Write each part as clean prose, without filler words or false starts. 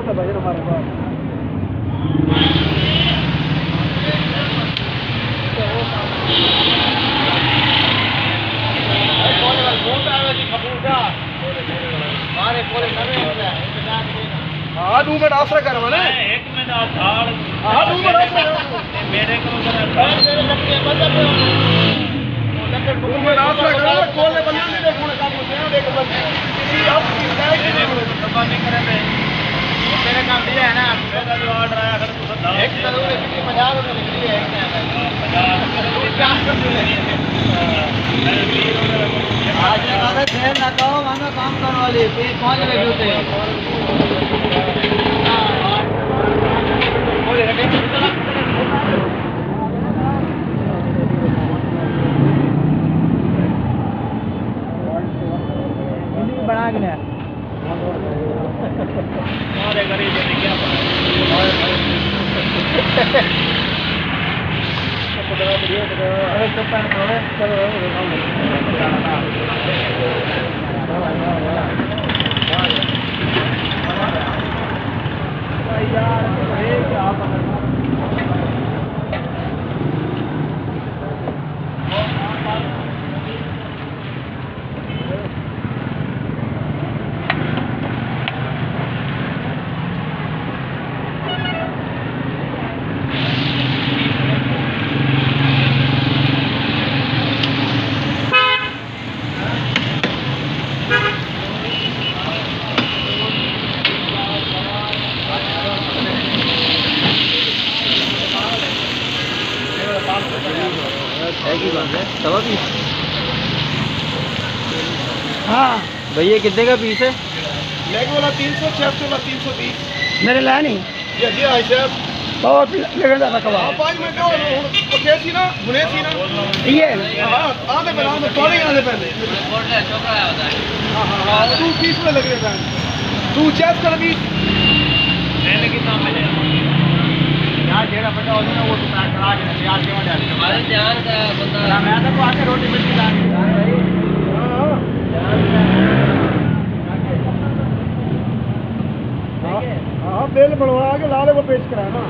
है भाई हमारे पास। हाँ 2 मिनट आसरा कर मैंने 1 मिनट आप झाड़ हाँ 2 मिनट आसरा मेरे को मेरे लकड़ी बंद पे 2 मिनट आसरा करो कोले बंद नहीं देखो काम होते हैं देख बस किसी आप दबा नहीं करे मेरे काम दिया है ना मेरा जो ऑर्डर आया अगर तो एक जरूर है कि 50 रुपए लिख लिए एक आज लगा देर ना कहो मानो काम करने वाली 5 बजे होते हैं बना के हमारे गरीब ने क्या हाँ भैया कितने का पीस है? लेग वाला 300, चेस्ट वाला 320 मेरे लाया नहीं जी भाई साहब बहुत लगन ज़्यादा कबाब 5 मिनट और पके सी ना भुने सी ना ये हाँ आधे पे आधे थोड़े आधे पहले हाँ 2 पीस में लग रहे हैं 2 चेस्ट कर भी लेने कितना मिलेगा यार जेड़ा बड़ा हो ना वो तो पैक करा के यार के वजह से हमारे ध्यान का बंदा मैं तो आके रोटी मिल ला हाँ बिल बनवा के लाले को पेश कराया ना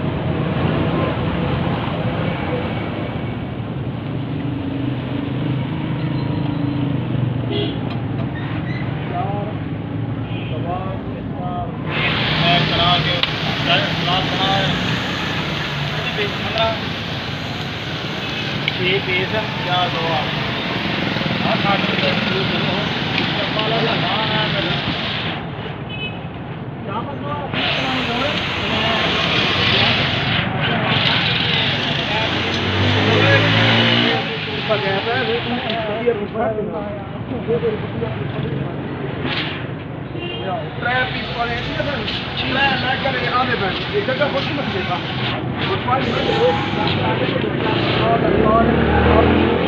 क्या दो जगह